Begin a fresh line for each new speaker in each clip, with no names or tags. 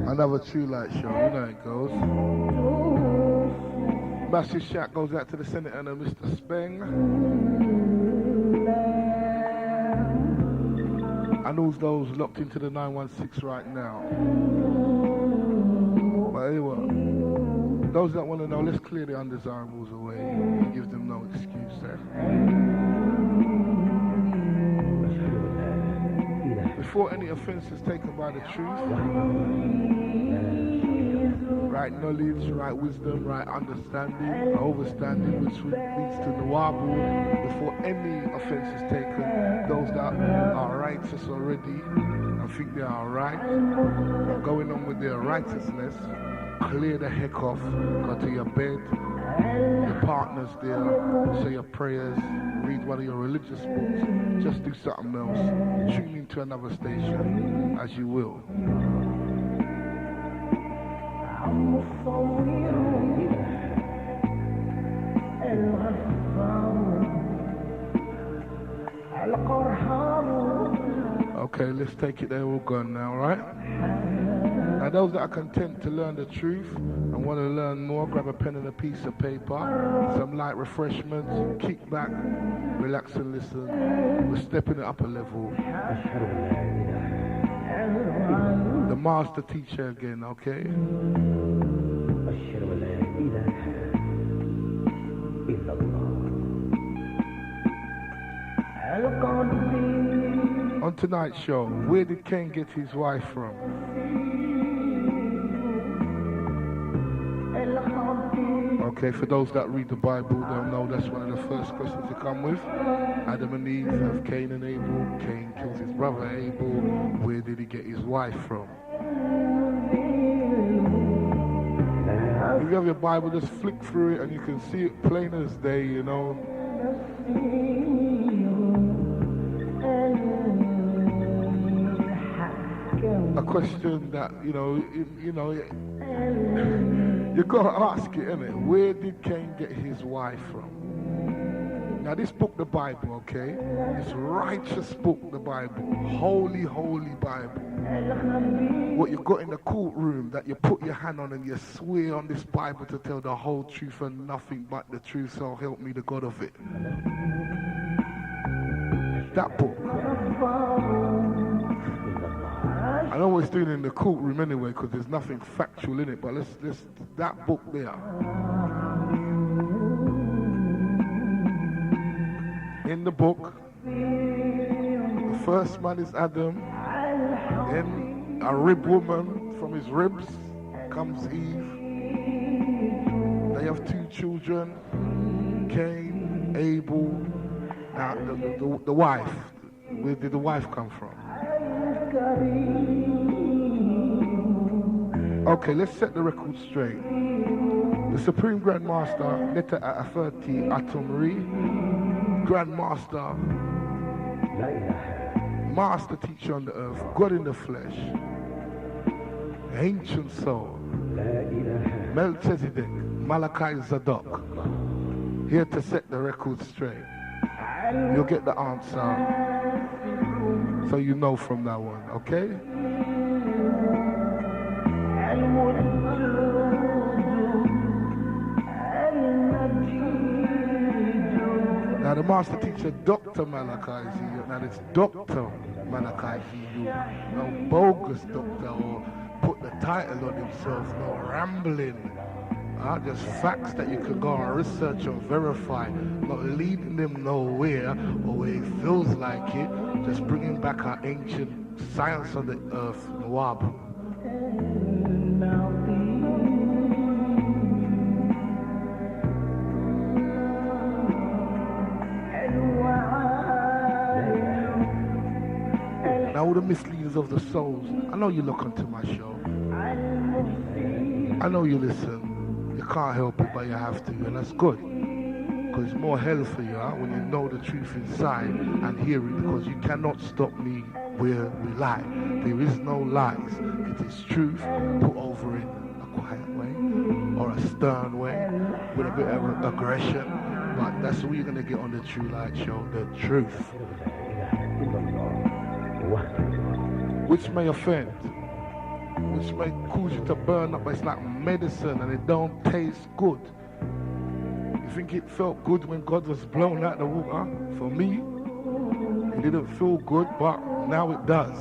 Another True Light show, you know how it goes. Massive shout goes out to the Senator and Mr. Speng. And all those locked into the 916 right now. But anyway, those that want to know, let's clear the undesirables away and give them no excuse there. Before any offense is taken by the truth, right knowledge, right wisdom, right understanding, overstanding, which leads to Nawabu. Before any offense is taken, those that are righteous already and think they are right, are going on with their righteousness, clear the heck off, go to your bed, your partner's there, say your prayers, read one of your religious books, just do something else, tune into another station as you will. Okay, let's take it there, we're gone now, right? Now those that are content to learn the truth and want to learn more, grab a pen and a piece of paper, some light refreshments, kick back, relax and listen. We're stepping it up a level. The master teacher again, okay? On tonight's show, where did Cain get his wife from? Okay, for those that read the Bible, they'll know that's one of the first questions to come with. Adam and Eve have Cain and Abel. Cain kills his brother Abel. Where did he get his wife from? If you have your Bible, just flick through it and you can see it plain as day, you know. A question that, you know, you gotta ask it, innit? Where did Cain get his wife from? Now this book, the Bible, okay? This righteous book, the Bible. Holy, holy Bible. What you got in the courtroom that you put your hand on and you swear on this Bible to tell the whole truth and nothing but the truth, so help me the God of it. That book. I know what it's doing in the courtroom anyway, because there's nothing factual in it, but let's that book there. In the book, the first man is Adam, then a rib woman, from his ribs comes Eve, They have 2 children, Cain, Abel. Now, the wife, where did the wife come from? Okay, let's set the record straight. The Supreme Grand Master, Netta Aferti Atomri, Grand Master, Master Teacher on the earth, God in the flesh, Ancient Soul, Melchizedek, Malachi Zadok, here to set the record straight. You'll get the answer, so you know from that one, okay? Now the Master Teacher, Dr. Malachi Ziyu, now it's Dr. Malachi Ziyu, no bogus doctor or put the title on himself, no rambling. Just facts that you can go and research and verify, not leading them nowhere or where it feels like it, just bringing back our ancient science of the earth, Nawab. Now all the misleaders of the souls, I know you look onto my show, I know you listen. You can't help it, but you have to, and that's good. Because it's more hell for you when you know the truth inside and hear it, because you cannot stop me where we lie. There is no lies. It is truth put over in a quiet way or a stern way with a bit of aggression. But that's all you're going to get on the True Light Show, the truth. Which may offend, which may cause you to burn up, but it's like medicine and it don't taste good. You think it felt good when God was blown out the water? For me, it didn't feel good, but now it does.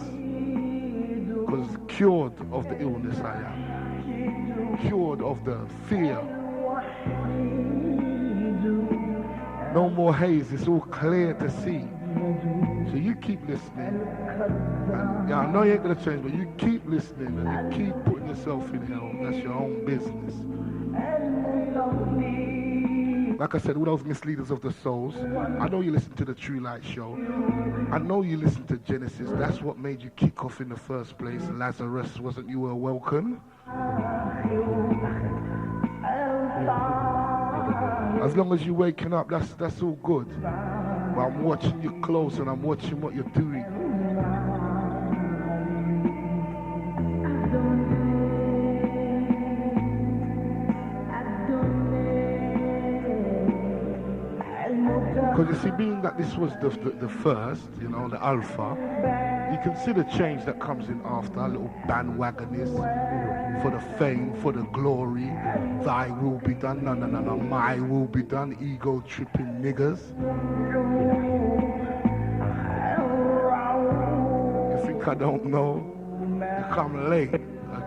Because cured of the illness I am. Cured of the fear. No more haze, it's all clear to see. So you keep listening. And, yeah, I know you ain't gonna change, but you keep listening and you keep putting yourself in hell. That's your own business. Like I said, all those misleaders of the souls, I know you listen to the True Light Show. I know you listen to Genesis. That's what made you kick off in the first place. Lazarus, wasn't you welcome? As long as you're waking up, that's all good. But I'm watching you close and I'm watching what you're doing. Because you see, being that this was the first, you know, the alpha, you can see the change that comes in after, a little bandwagonist, for the fame, for the glory, thy will be done, no, my will be done, ego tripping niggas. You think I don't know? You come late,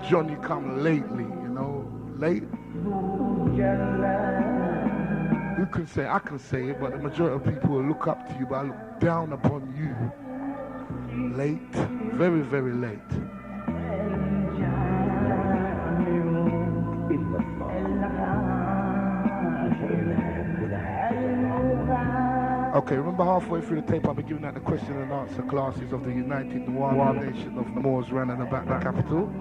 Johnny come lately, you know, late. You can say, I can say it, but the majority of people will look up to you, but I look down upon you. Late, very, very late. Okay, remember halfway through the tape I'll be giving out the question and answer classes of the United Noir Nation of Moors ran and about the capital.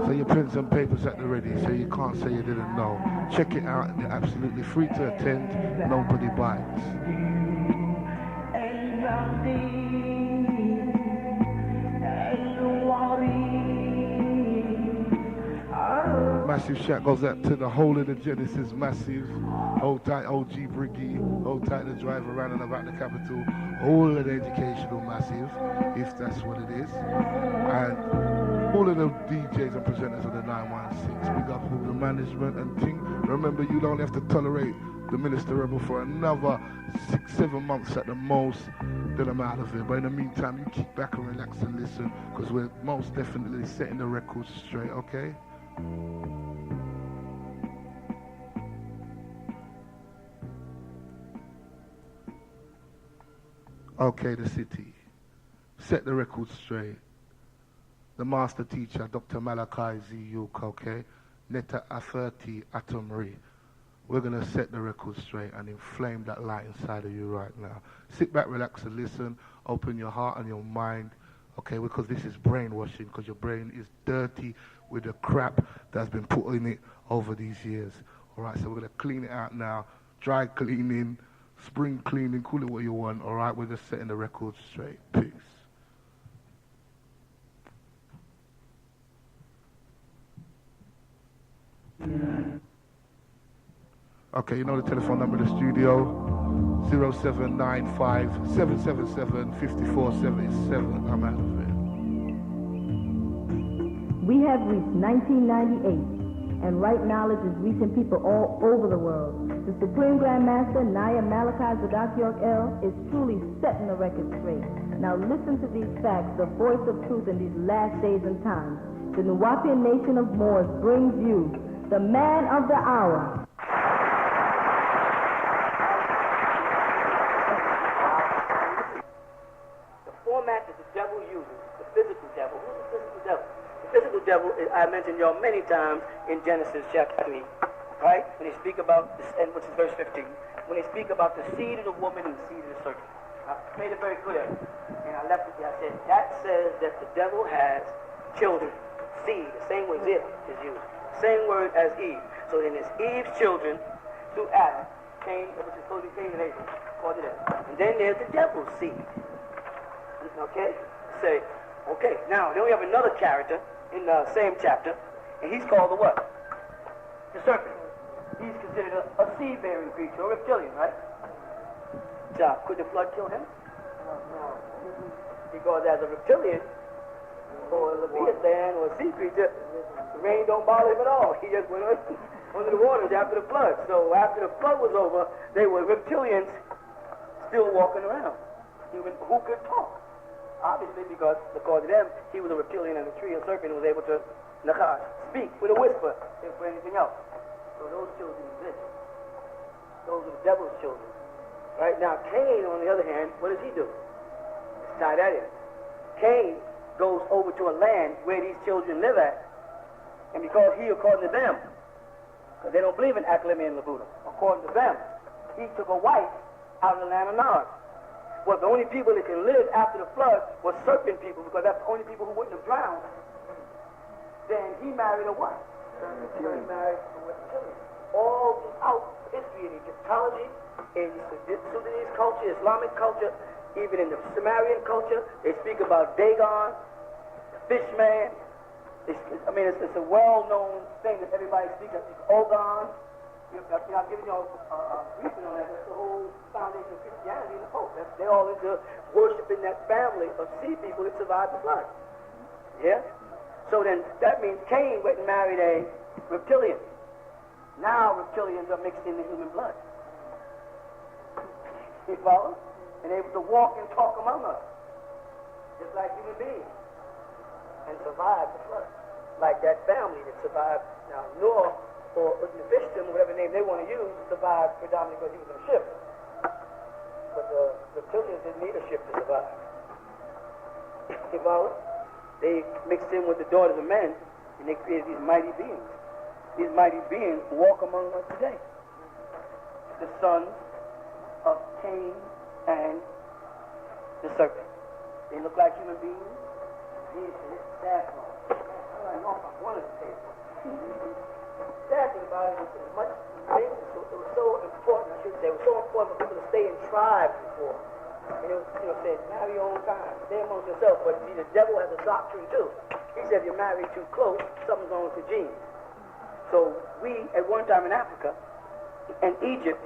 So your pens and papers at the ready, so you can't say you didn't know. Check it out, they're absolutely free to attend, nobody bites. Massive shout goes out to the whole of the Genesis Massive. Hold tight OG Briggy, hold tight the driver around and about the capital. All of the educational Massive, if that's what it is. And all of the DJs and presenters of the 916. Big up all the management and thing. Remember, you don't have to tolerate the Minsta Rebel for another 6-7 months at the most, then I'm out of here. But in the meantime, you kick back and relax and listen, because we're most definitely setting the record straight, okay? Okay, the city. Set the record straight. The master teacher, Dr. Malachi Z. Yuk, okay? Netta Aferti Atomri. We're going to set the record straight and inflame that light inside of you right now. Sit back, relax, and listen. Open your heart and your mind, okay? Because this is brainwashing, because your brain is dirty with the crap that's been put in it over these years. All right, so we're going to clean it out now. Dry cleaning, spring cleaning, call it what you want, all right? We're just setting the record straight. Peace. Okay, you know the telephone number of the studio, 0795-777-5477. I'm out of it.
We have reached 1998, and right knowledge is reaching people all over the world. The Supreme Grand Master, Naya Malachi Zadok L, is truly setting the record straight. Now listen to these facts, the voice of truth in these last days and times. The Nuwapian nation of Moors brings you the man of the hour.
Devil, I mentioned y'all many times in Genesis chapter 3, right? When they speak about, and which is verse 15, when they speak about the seed of the woman and the seed of the serpent. I made it very clear, and I left it there. I said, that says that the devil has children, seed, the same word zip is used, same word as Eve. So then it's Eve's children through Adam, Cain, which is supposed to be Cain and Abel, according to that. And then there's the devil's seed. Okay? Say, okay, now then we have another character in the same chapter, and he's called the what? The serpent. He's considered a seed-bearing creature, a reptilian, right? So, could the flood kill him? No. Because as a reptilian, or a Leviathan, or a sea creature, the rain don't bother him at all. He just went under the waters after the flood. So after the flood was over, they were reptilians still walking around. Even who could talk? Obviously, because according to them, he was a reptilian and a tree, a serpent, who was able to speak with a whisper, if for anything else. So those children exist. Those are the devil's children. Right now, Cain, on the other hand, what does he do? Let's tie that in. Cain goes over to a land where these children live at, and because he, according to them, because they don't believe in Aklimi and Labuda, according to them, he took a wife out of the land of Nod. Well, the only people that can live after the flood were serpent people, because that's the only people who wouldn't have drowned. Then he married a what? He married a reptilian. All throughout history in Egyptology, in Sudanese culture, Islamic culture, even in the Sumerian culture, they speak about Dagon, the fish man. It's a well-known thing that everybody speaks of. Ogon. I'm giving you a briefing on that. That's the whole foundation of Christianity and the Pope. They're all into worshiping that family of sea people that survived the flood. Yeah? So then that means Cain went and married a reptilian. Now reptilians are mixed in the human blood. You follow? And able to walk and talk among us. Just like human beings. And survive the flood. Like that family that survived. Now, Noah, or Nephishtim, whatever name they want to use, survived predominantly because he was in a ship. But the reptilians didn't need a ship to survive. You follow? They mixed in with the daughters of men, and they created these mighty beings. These mighty beings walk among us today. The sons of Cain and the serpent. They look like human beings. These are saffron. I don't know if I wanted to say it. Sad thing about it was as much it was so important, I should say, it was so important for people to stay in tribes before. And it was, said, marry your own kind, stay amongst yourself. But see, the devil has a doctrine too. He said if you're married too close, something's wrong with the genes. So we, at one time in Africa, and Egypt,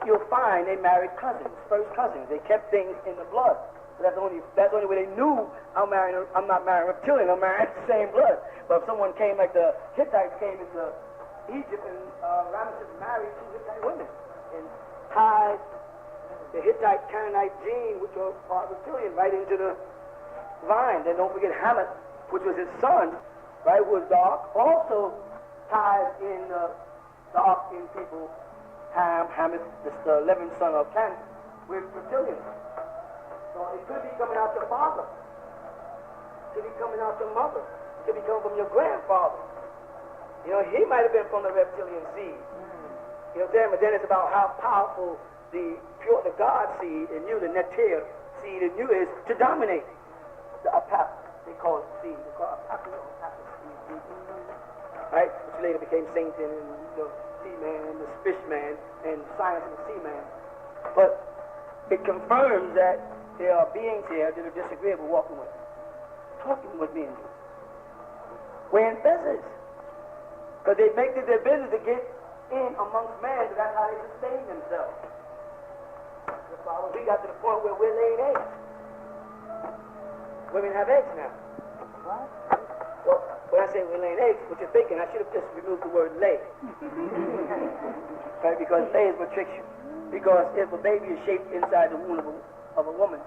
you'll find they married cousins, first cousins. They kept things in the blood. So that's the only way they knew I'm not marrying a reptilian, I'm marrying the same blood. But if someone came, like the Hittites came into Egypt, and Ramesses married two Hittite women and tied the Hittite Canaanite gene, which was reptilian, right into the vine. Then don't forget Hamet, which was his son, right, who was dark, also tied in the dark in people. Hamet, the 11th son of Cain, with reptilians. So it could be coming out your father. It could be coming out your mother. It could be coming from your grandfather. You know, he might have been from the reptilian seed. You know what I'm saying? But then it's about how powerful the God seed in you, the Netir seed in you is to dominate. The Apap, they call it seed. They call it Apap seed. Right? Which later became Satan and the Sea-Man and the Fish-Man and Science and the Sea-Man. But it confirms that there are beings here that are disagreeable walking with, talking with me and you. Wearing feathers. Because they make it their business to get in amongst man, so that's how they sustain themselves. We got to the point where we're laying eggs. Women have eggs now. What? Well, when I say we're laying eggs, what you're thinking, I should have just removed the word lay. Right? Because lay is what tricks you. Because if a baby is shaped inside the womb of a woman,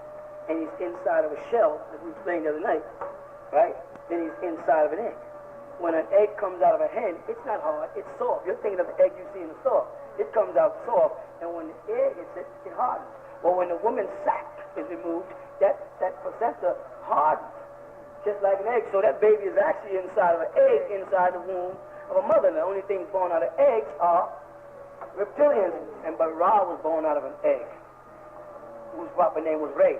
and he's inside of a shell, as we explained the other night, right? Then he's inside of an egg. When an egg comes out of a hen, it's not hard, it's soft. You're thinking of the egg you see in the store. It comes out soft, and when the egg hits it, it hardens. Well, when the woman's sac is removed, that placenta hardens, just like an egg. So that baby is actually inside of an egg, inside the womb of a mother. The only things born out of eggs are reptilians, but Ra was born out of an egg, whose proper name was Ray.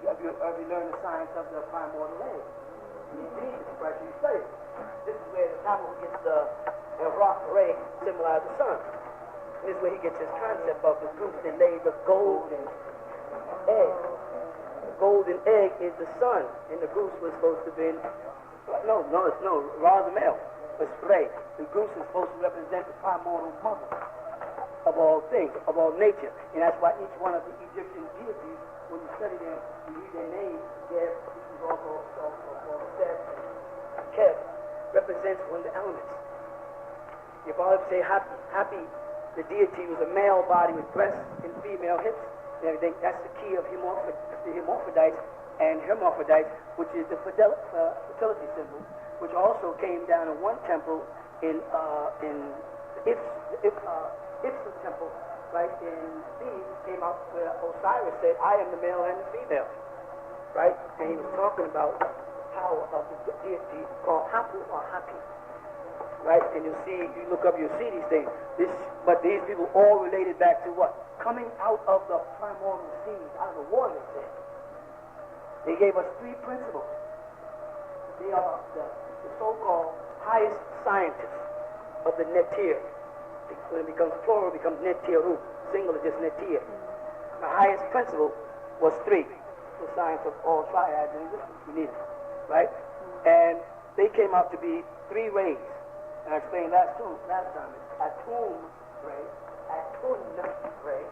Have you learned the science of the primordial egg? Indeed, it's right you study. This is where the Tamil gets the rock Ray symbolize the sun. And this is where he gets his concept of the goose that laid the golden egg. The golden egg is the sun, and the goose was supposed to be no, Ra the male. It's Ray. The goose is supposed to represent the primordial mother of all things, of all nature. And that's why each one of the Egyptian deities, when you study them, you read their names, Geb, this is also Seth, Kev, represents one of the elements. If I would say happy, the deity was a male body with breasts and female hips and everything. That's the key of the hermaphrodites and hermaphrodites, which is the fertility symbol, which also came down in one temple in Ipsa temple, right, in Thebes, came out where Osiris said, I am the male and the female, right? And he was talking about the power of the deity called Hapu or Happy, right? And you look up, you'll see these things. But these people all related back to what? Coming out of the primordial seas, out of the water, they said. They gave us three principles. They are the so-called highest scientists of the Netir. When it becomes plural, it becomes Netiru. Single is just Netir. The highest principle was three. The science of all triads in existence. We need it. Right? And they came out to be three rays. And I explained last time, it's Atum ray, Atun ray,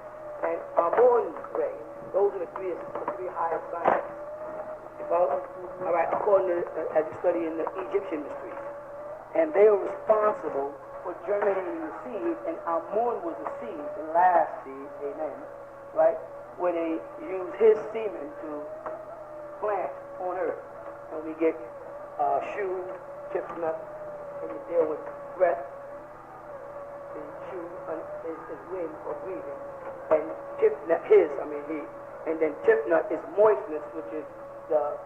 and Amun ray. Those are the three highest sciences. All right, according to, as you study in the Egyptian mysteries. And they were responsible for germinating the seed, and Amun was the seed, the last seed, amen, right? Where they use his semen to plant on earth. And we get shoe, chestnut, and you deal with breath, the shoe is wind or breathing, and chestnut and then chestnut is moistness, which is the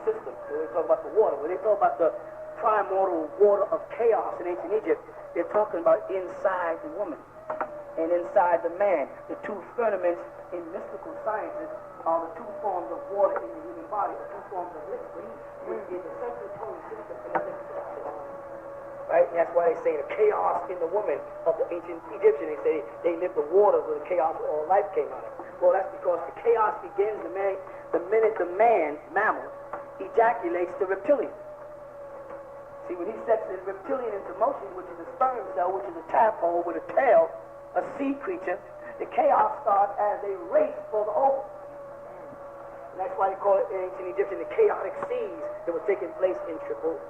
system. So they talk about the water. When they talk about the primordial water of chaos in ancient Egypt, they're talking about inside the woman and inside the man. The two firmaments in mystical sciences are the two forms of water in the human body, the two forms of liquid, which is the circulatory system and the lymphatic system. Right? And that's why they say the chaos in the woman of the ancient Egyptian. They say they lived the water where the chaos of all life came out of. Well, that's because the chaos begins the minute the man, mammal, ejaculates the reptilian. See, when he sets the reptilian into motion, which is a sperm cell, which is a tadpole with a tail, a sea creature, the chaos starts as a race for the ovum. And that's why they call it in ancient Egyptian the chaotic seas that was taking place in triple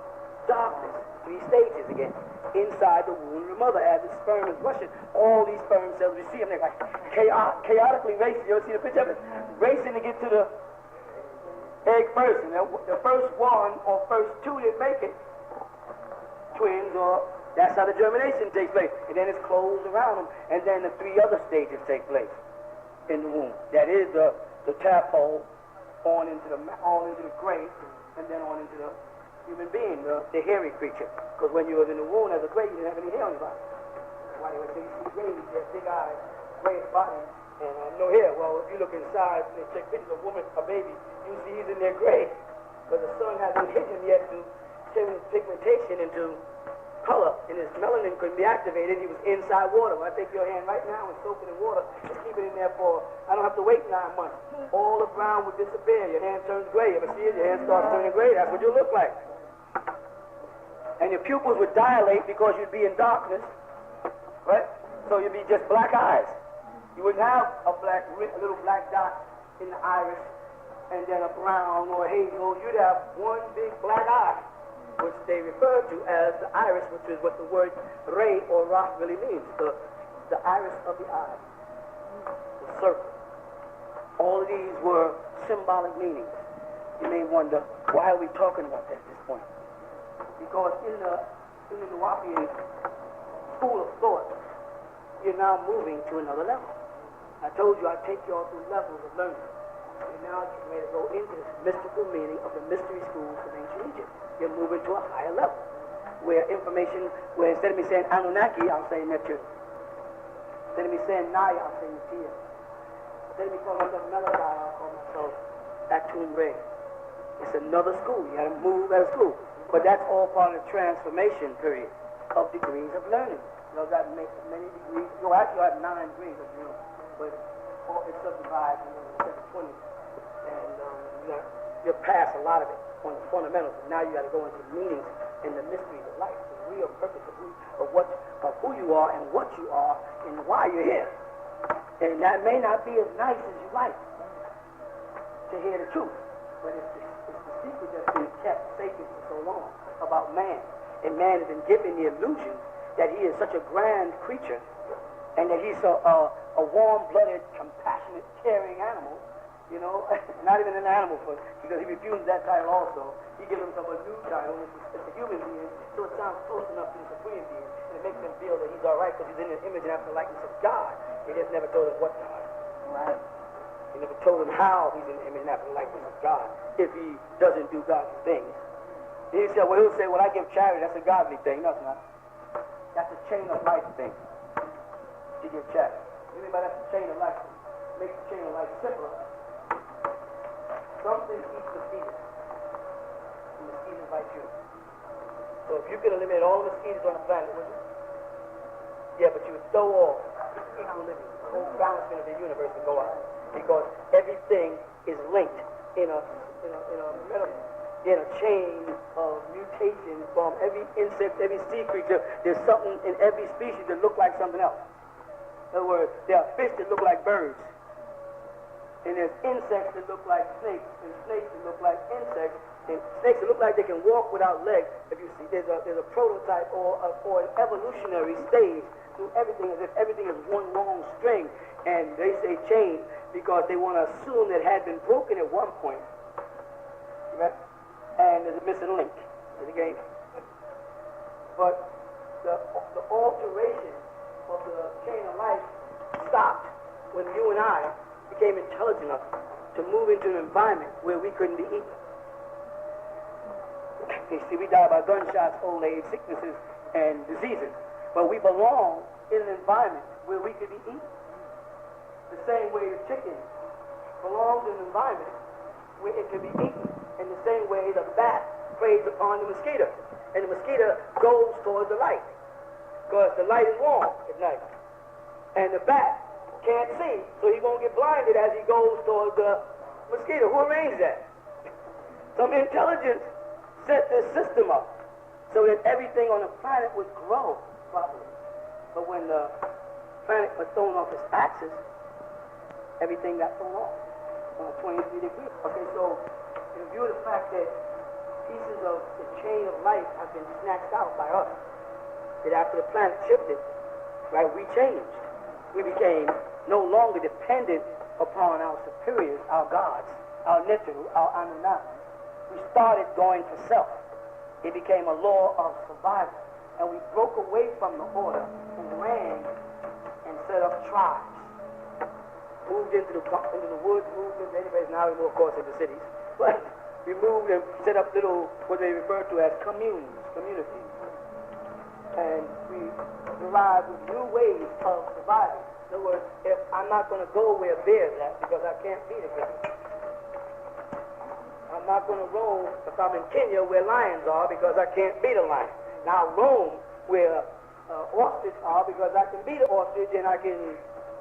darkness. 3 stages again. Inside the womb of the mother, as the sperm is rushing, all these sperm cells, we see them, they're like chaotically racing. You ever see the picture of it? Racing to get to the egg first. And the first one or first two that make it, twins, or that's how the germination takes place. And then it's closed around them, and then the 3 other stages take place in the womb. That is the tadpole, on into the gray, and then on into the human being, the hairy creature. Because when you was in the womb as a gray, you didn't have any hair on your body. That's why they would say you see gray, you have big eyes, gray at the bottom, and no hair. Well, if you look inside and they check pictures of a woman, a baby, you see he's in there gray. Because the sun hasn't hit him yet to turn his pigmentation into color, and his melanin couldn't be activated. He was inside water. When I take your hand right now and soak it in water, just keep it in there for, I don't have to wait 9 months. All the brown would disappear. Your hand turns gray. You ever see it? Your hand starts turning gray. That's what you look like. And your pupils would dilate because you'd be in darkness, right? So you'd be just black eyes. You wouldn't have a little black dot in the iris, and then a brown or a hazel. You'd have one big black eye, which they refer to as the iris, which is what the word ray or rock really means, the iris of the eye, the circle. All of these were symbolic meanings. You may wonder, why are we talking about that at this point? Because in the Nuwapian school of thought, you're now moving to another level. I told you I'd take you all through levels of learning. And now you're ready to go into this mystical meaning of the mystery schools of ancient Egypt. You're moving to a higher level, where information, where instead of me saying Anunnaki, I'll say Neptune. Instead of me saying Naya, I'll say Natia. Instead of me calling myself Malachi, I'll call myself Atum Ray. It's another school. You got to move at a school. But that's all part of the transformation period of degrees of learning. You know, got many degrees. You actually have 9 degrees of you, but it's subdivided into 20. And you're past a lot of it on the fundamentals. And now you got to go into the meanings and the mysteries of life, the real purpose of who you are and what you are and why you're here. And that may not be as nice as you like to hear the truth, but it's the secret that's been kept sacred for so long about man. And man has been given the illusion that he is such a grand creature and that he's a warm-blooded, compassionate, caring animal, you know, not even an animal, because he refused that title also. He gives himself a new title, which is a human being, so it sounds close enough to the supreme being, and it makes him feel that he's all right because he's in the image and after the likeness of God. He just never told us what God. Right. He never told him how he's in the image and after the likeness of God if he doesn't do godly things. He'll say, well, I give charity, that's a godly thing. No, it's not. That's a chain of life thing to give charity. What do you mean by that's a chain of life? Make the chain of life simpler. Something eats the fetus. And the mosquitoes bite you. So if you could eliminate all the mosquitoes on the planet, would you? Yeah, but you would throw off equilibrium. The whole balancement of the universe would go out. Because everything is linked in a chain of mutation from every insect, every sea creature. There's something in every species that look like something else. In other words, there are fish that look like birds. And there's insects that look like snakes, and snakes that look like insects, and snakes that look like they can walk without legs. If you see, there's a prototype or an evolutionary stage through everything, as if everything is one long string. And they say chain because they want to assume that it had been broken at one point. Right? And there's a missing link to the game. But the alteration of the chain of life stopped when you and I became intelligent enough to move into an environment where we couldn't be eaten. You see, we die by gunshots, old age, sicknesses, and diseases. But we belong in an environment where we could be eaten. The same way the chicken belongs in an environment where it can be eaten. In the same way the bat preys upon the mosquito. And the mosquito goes towards the light. Because the light is warm at night. And the bat can't see, so he won't get blinded as he goes towards the mosquito. Who arranged that? Some intelligence set this system up so that everything on the planet would grow properly. But when the planet was thrown off its axis, everything got thrown off on a 23 degrees. Okay, so in view of the fact that pieces of the chain of life have been snatched out by us, that after the planet shifted, right, we changed. We became no longer dependent upon our superiors, our gods, our Netu, our Anunnaki. We started going for self. It became a law of survival. And we broke away from the order and ran and set up tribes. moved into the woods, moved into anyways, now we're more, of course, in the cities. But we moved and set up little, what they refer to as communities. And we derived with new ways of surviving. In other words, if I'm not going to go where bears at because I can't feed a bear. I'm not going to roam if I'm in Kenya where lions are because I can't beat a lion. Now roam where ostrich are because I can beat an ostrich and I can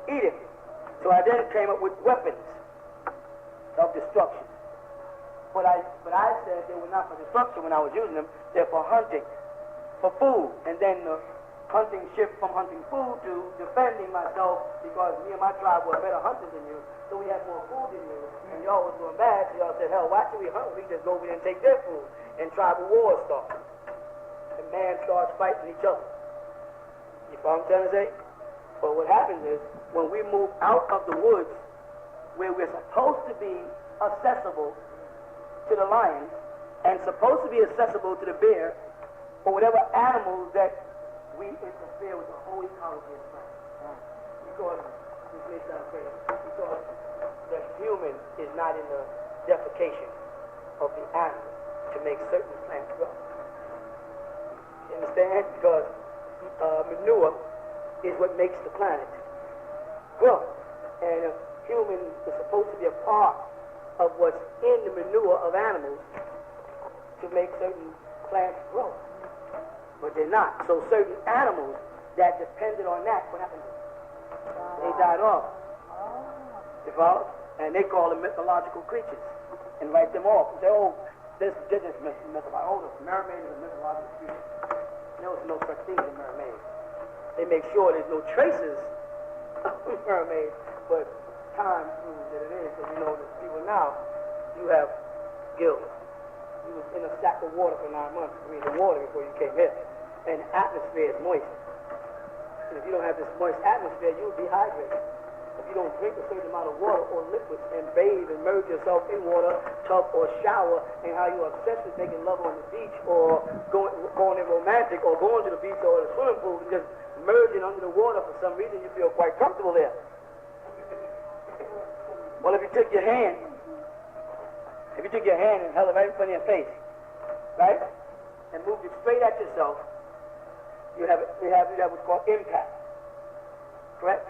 eat it. So I then came up with weapons of destruction. But I said they were not for destruction when I was using them. They're for hunting, for food. And then the hunting shift from hunting food to defending myself because me and my tribe were better hunters than you. So we had more food than you. And y'all was doing bad. So y'all said, hell, why should we hunt? We just go over there and take their food. And tribal wars start. And man starts fighting each other. You follow what I'm trying to say? But what happens is, when we move out of the woods, where we're supposed to be accessible to the lion, and supposed to be accessible to the bear, or whatever animals that we interfere with the whole ecology of the planet. Because, this may sound crazy, because the human is not in the defecation of the animal to make certain plants grow. You understand? Because manure is what makes the planet grow. And a human is supposed to be a part of what's in the manure of animals to make certain plants grow. But they're not. So certain animals that depended on that, what happened? They died off. You follow? And they call them mythological creatures and write them off and say, oh, they're just mythological. Oh, the mermaid is a mythological creature. There's no such thing as a mermaid. They make sure there's no traces of a mermaid, but time proves that it is. So you know that people now, you have guilt. You was in a sack of water for 9 months, drinking water before you came here. And the atmosphere is moist. And if you don't have this moist atmosphere, you'll dehydrate. If you don't drink a certain amount of water or liquids and bathe and immerse yourself in water, tub or shower, and how you're obsessed with making love on the beach or going in romantic or going to the beach or the swimming pool and just merging under the water for some reason, you feel quite comfortable there. Well, if you took your hand and held it right in front of your face, right, and moved it straight at yourself, you have what's called impact. Correct?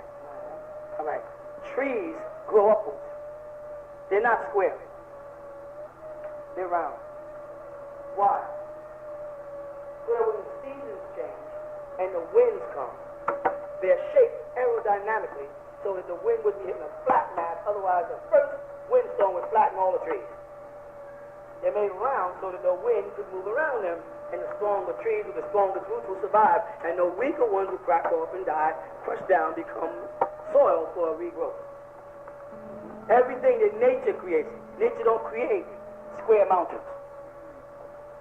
All right. Trees grow upwards. They're not square. They're round. Why? Well, when the seasons change and the winds come, they're shaped aerodynamically so that the wind wouldn't be hitting a flat mass. Otherwise, the first windstorm would flatten all the trees. They're made round so that the wind could move around them, and the stronger trees with the strongest roots will survive, and the weaker ones will crack off and die, crush down, become soil for a regrowth. Everything that nature creates, nature don't create square mountains.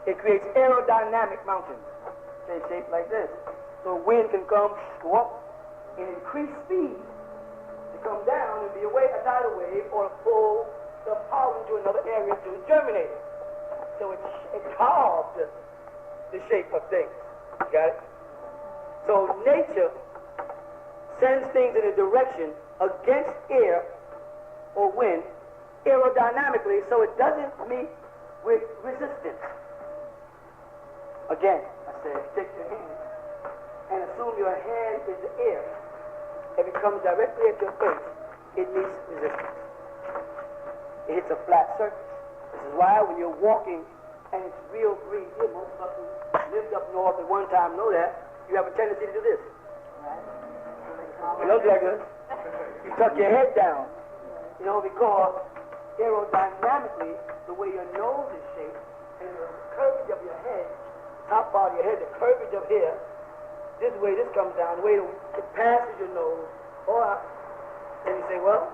It creates aerodynamic mountains. They're shaped like this. So wind can come, go up, and increase speed to come down and be a tidal wave or pull the pollen to another area to germinate it. So it carved the shape of things. Got it? So nature sends things in a direction against air or wind aerodynamically so it doesn't meet with resistance. Again, I said, take your hand and assume your hand is the air. If it comes directly at your face, it meets resistance. It hits a flat surface. This is why when you're walking and it's real breeze, most of us who lived up north at one time know that, you have a tendency to do this. You don't do like this. You tuck your head down. You know, because aerodynamically, the way your nose is shaped and the curvature of your head, top part of your head, the curvature of here, this way this comes down, the way it passes your nose, or and you say, well,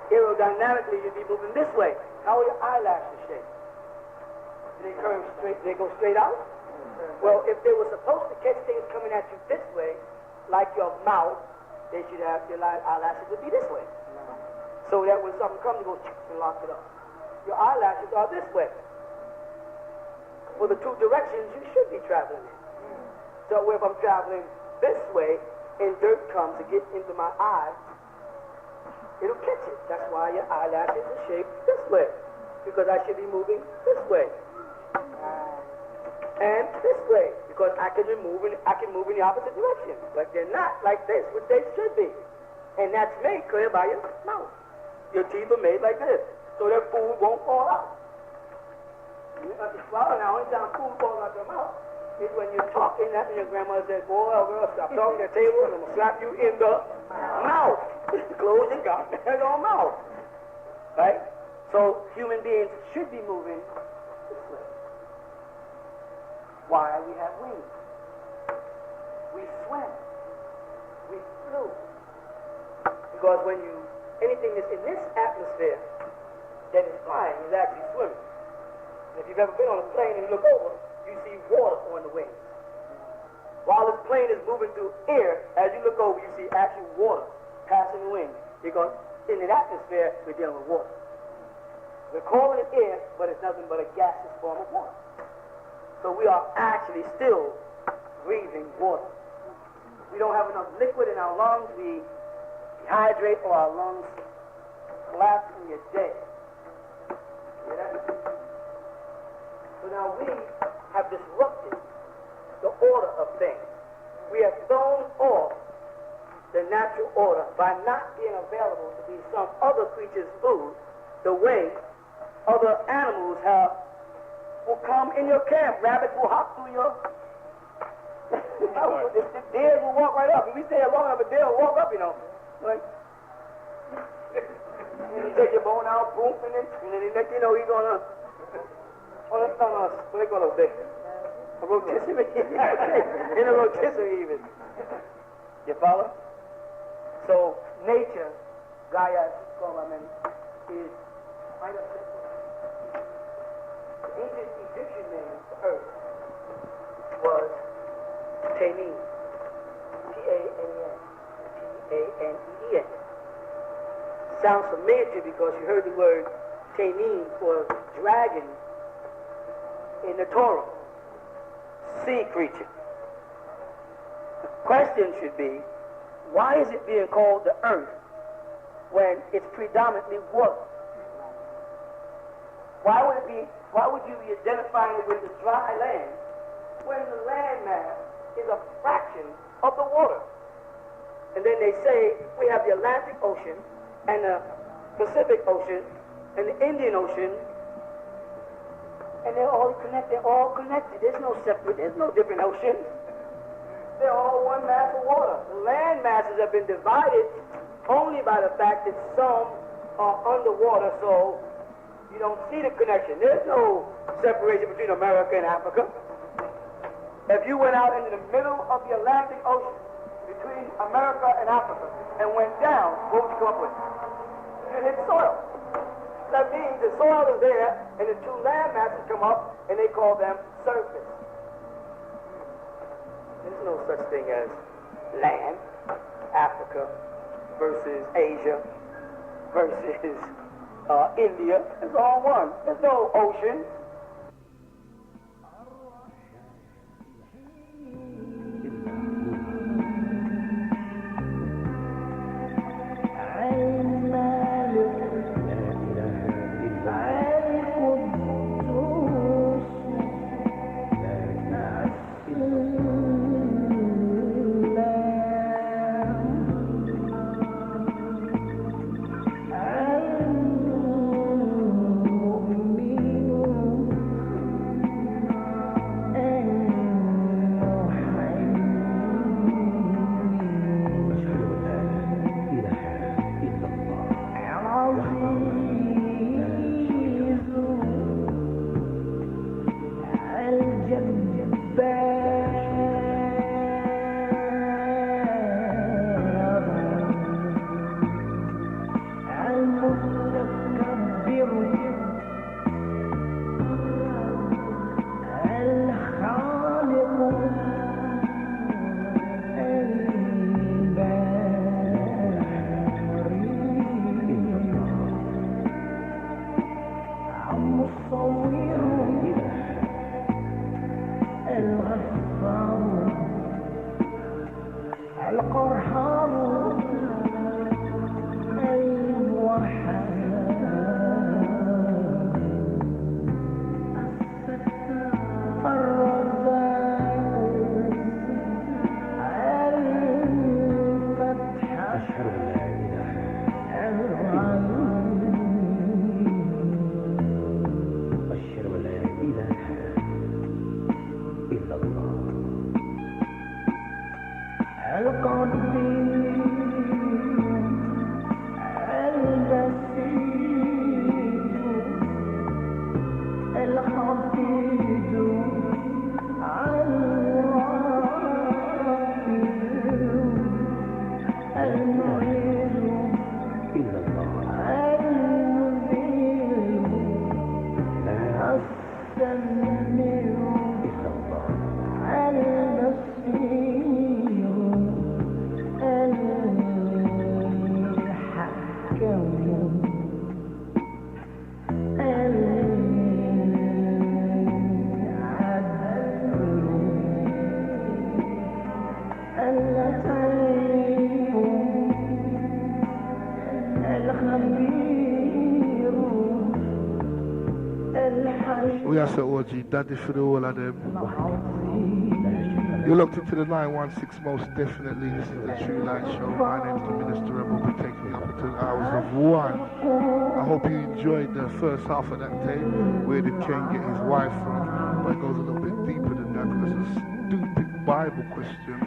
aerodynamically you'd be moving this way. How are your eyelashes shaped? Do they curve straight? Do they go straight out? Well, if they were supposed to catch things coming at you this way, like your mouth, they should have your eyelashes would be this way. So that when something comes, you go and lock it up. Your eyelashes are this way. For the two directions you should be traveling in. So if I'm traveling this way, and dirt comes to get into my eye, it'll catch it. That's why your eyelashes are shaped this way, because I should be moving this way. And this way, because I can move in the opposite direction, but they're not like this, which they should be. And that's made clear by your mouth. Your teeth are made like this, so that food won't fall out. You have to swallow now. Only time food falls out your mouth is when you're talking. That's when your grandmother says, "Boy, girl, stop talking at the table, and I'm gonna slap you in the mouth." Close your goddamn mouth. Right? So human beings should be moving this way. Why we have wings? We swim. We flew. Because when anything that's in this atmosphere that is flying is actually swimming. And if you've ever been on a plane and you look over, you see water on the wings. While this plane is moving through air, as you look over, you see actual water passing the wings. Because in the atmosphere, we're dealing with water. We're calling it air, but it's nothing but a gaseous form of water. So we are actually still breathing water. We don't have enough liquid in our lungs. We dehydrate or our lungs collapse and you're dead. Hear that? So now we have disrupted the order of things. We have thrown off the natural order by not being available to be some other creature's food the way other animals will come in your camp. Rabbits will hop through your... the deer will walk right up. If we stay long enough, a deer will walk up, Like... and you take your bone out, boom, and then next he's gonna... what do they call those things? A rotisserie? In a rotisserie even. You follow? So, nature, Gaia, is quite a simple. The ancient Egyptian name for earth was Tanin. T-A-N-E-N. T-A-N-E-E-N. Sounds familiar to you because you heard the word Tanin for dragon in the Torah. Sea creature. The question should be, why is it being called the earth when it's predominantly water? Why would you be identifying it with the dry land when the land mass is a fraction of the water? And then they say we have the Atlantic Ocean and the Pacific Ocean and the Indian Ocean, and they're all connected. There's no separate, there's no different oceans. They're all one mass of water. The land masses have been divided only by the fact that some are underwater, so you don't see the connection. There's no separation between America and Africa. If you went out into the middle of the Atlantic Ocean between America and Africa and went down, what would you come up with? You'd hit soil. That means the soil is there and the two land masses come up and they call them surface. There's no such thing as land, Africa versus Asia versus India. It's all one. There's no ocean.
We are so OG, daddy for the whole of them. You're locked into the 916 most definitely. This is the True Light Show. My name's the Minsta Rebel. We're taking you up until the hours of 1. I hope you enjoyed the first half of that tape. Where did Cain get his wife from? But it goes a little bit deeper than that because it's a stupid Bible question.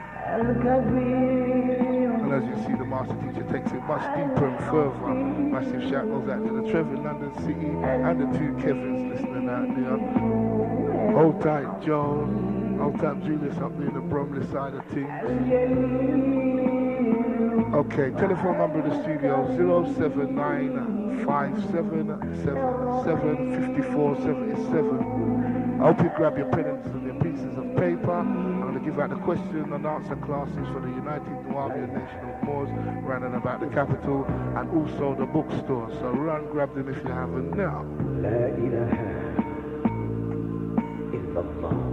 And as you see, the master teacher takes it much deeper and further. Massive shout goes out to the Trevor in London City and the two Kevins listening out there. Hold tight, Joe. Hold tight, Julius up there in the Bromley side of things. Okay, telephone number of the studio 07957775477. I hope you grab your pens and your pieces of paper. I'm going to give out the question and answer classes for the United Nubian Nation of Moors around and about the capital, and also the bookstore. So run, grab them if you haven't now. La ilaha illallah.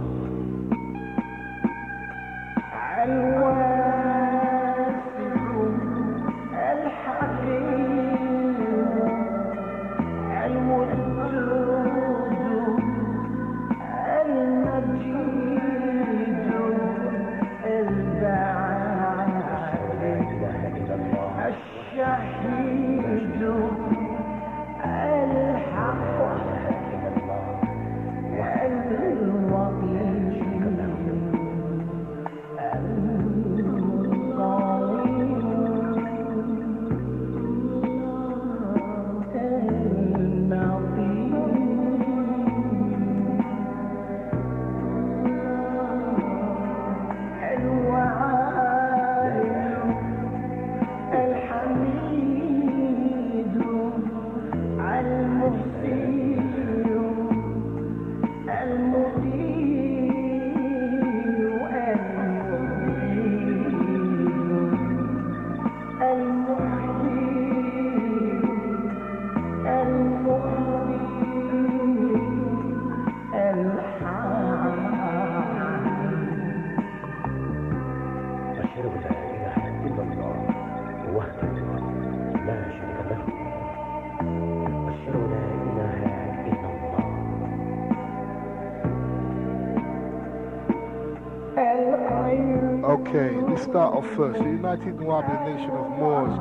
Okay, let's start off first. The United Nubian Nation of Moors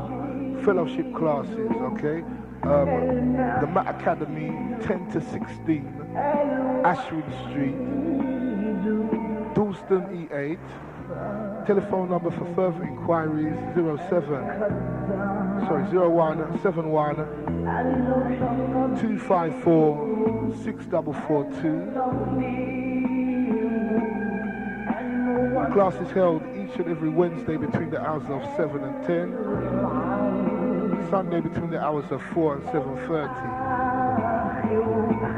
fellowship classes, okay? The Mat Academy, 10 to 16, Ashwood Street, Dalston E8. Telephone number for further inquiries 0171 254 6442. Class is held each and every Wednesday between the hours of 7 and 10. Sunday between the hours of 4 and 7:30.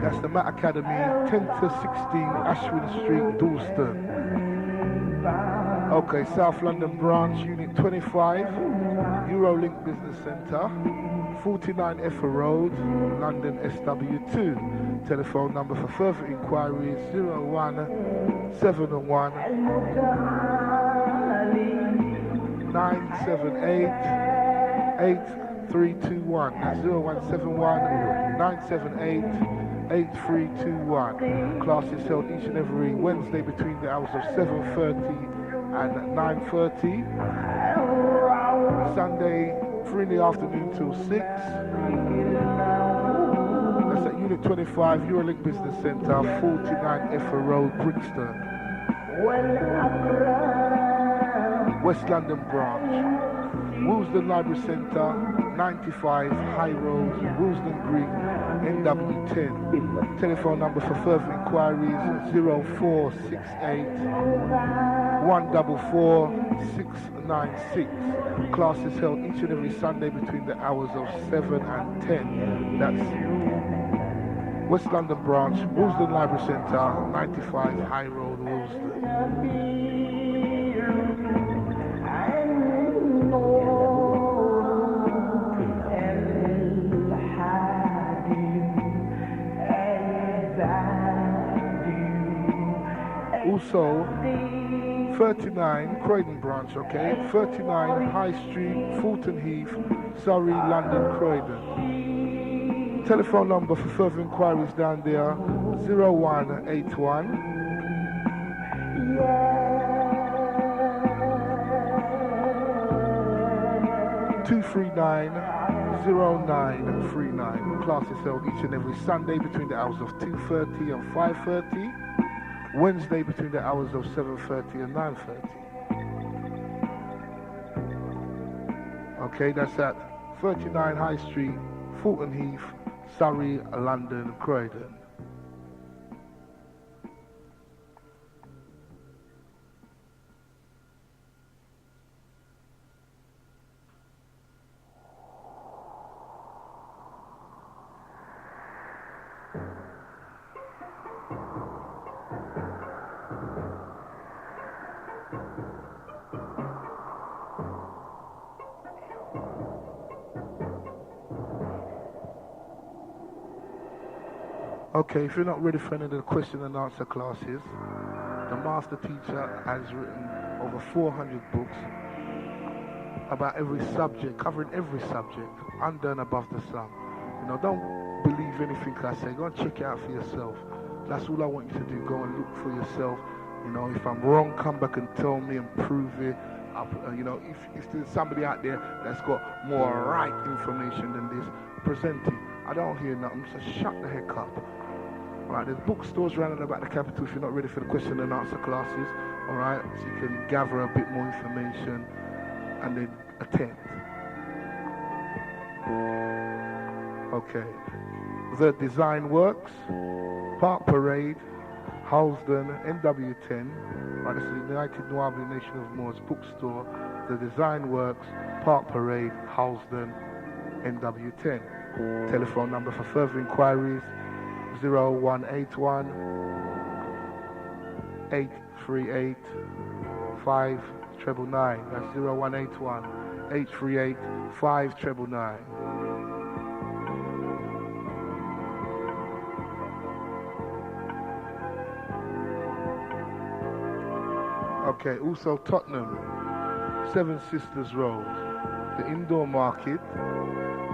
That's the Mat Academy, 10 to 16, Ashwin Street, Dalston. Okay, South London branch, Unit 25, Eurolink Business Centre, 49 Effer Road, London SW2. Telephone number for further inquiries 0171 978 8321. That's 0171 978 8321. Class is held each and every Wednesday between the hours of 7:30 and 9:30. Sunday 3 in the afternoon till 6. That's at Unit 25, Eurolink Business Centre, 49 Effer Road, Brixton. West London branch. Woolsden Library Centre, 95 High Road, Woolsden Green, NW10. Telephone number for further inquiries 0468 144 696. Class is held each and every Sunday between the hours of 7 and 10. That's West London branch, Woolsden Library Centre, 95 High Road, Woolsden. Also, 39 Croydon branch, okay? 39 High Street, Fulton Heath, Surrey, London, Croydon. Telephone number for further inquiries down there, 0181 239 0939. Class is held each and every Sunday between the hours of 2:30 and 5:30. Wednesday between the hours of 7:30 and 9:30. Okay, that's at 39 High Street, Fulton Heath, Surrey, London, Croydon. Okay, if you're not ready for any of the question and answer classes, the master teacher has written over 400 books about every subject, covering every subject, under and above the sun. You know, don't believe anything I say. Go and check it out for yourself. That's all I want you to do. Go and look for yourself. You know, if I'm wrong, come back and tell me and prove it. You know, if there's somebody out there that's got more right information than this, present it. I don't hear nothing, so shut the heck up. Right, there's bookstores around and about the capital if you're not ready for the question and answer classes. Alright, so you can gather a bit more information and then attend. Okay. The Design Works, Park Parade, Halsden, NW10. Right, this is the United Noble Nation of Moors bookstore. The Design Works, Park Parade, Halsden, NW10. Telephone number for further inquiries 0181 838 5999. That's 0181 838 5999. Okay, also Tottenham, Seven Sisters Road, the indoor market.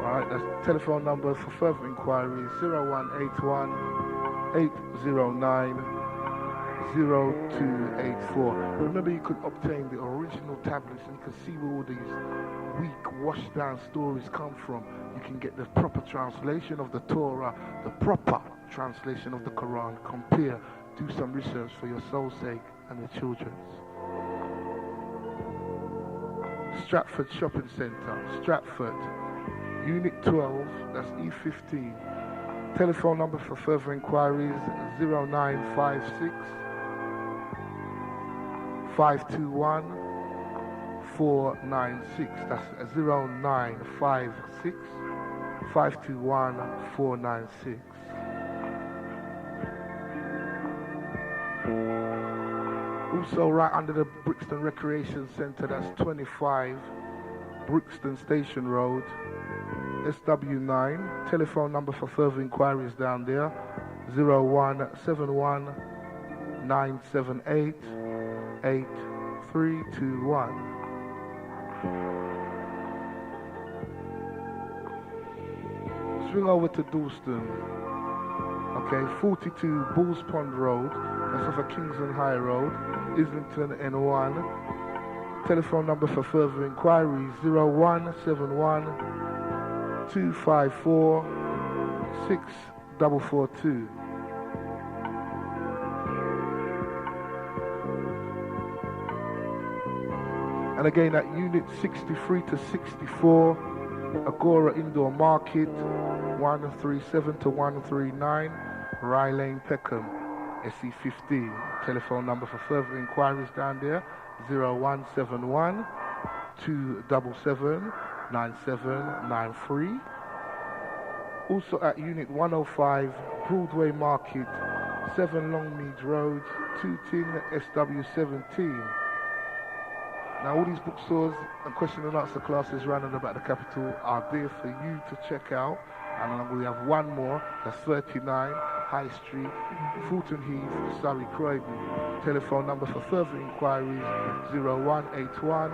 Alright, that's telephone number for further inquiries 0181 809 0284. Remember, you could obtain the original tablets and you can see where all these weak, washed down stories come from. You can get the proper translation of the Torah, the proper translation of the Quran. Compare, do some research for your soul's sake and the children's. Stratford Shopping Centre, Stratford, Unit 12, that's E15. Telephone number for further inquiries 0956 521 496. That's 0956 521 496. Also right under the Brixton Recreation Centre, that's 25 Brixton Station Road, SW9. Telephone number for further inquiries down there 0171 978 8321. Swing over to Dalston. Okay, 42 Bulls Pond Road. That's off of Kingsland High Road, Islington N1. Telephone number for further inquiries 0171 254 6442. And again at Unit 63 to 64, Agora Indoor Market, 137 to 139, Rye Lane, Peckham, SE15. Telephone number for further inquiries down there, 0171 277 9793. Also at Unit 105, Broadway Market, 7 Longmead Road, Tooting, SW17. Now all these bookstores and question and answer classes running about the capital are there for you to check out. And we have one more, that's 39 High Street, Fulton Heath, Surrey, Croydon. Telephone number for further inquiries 0181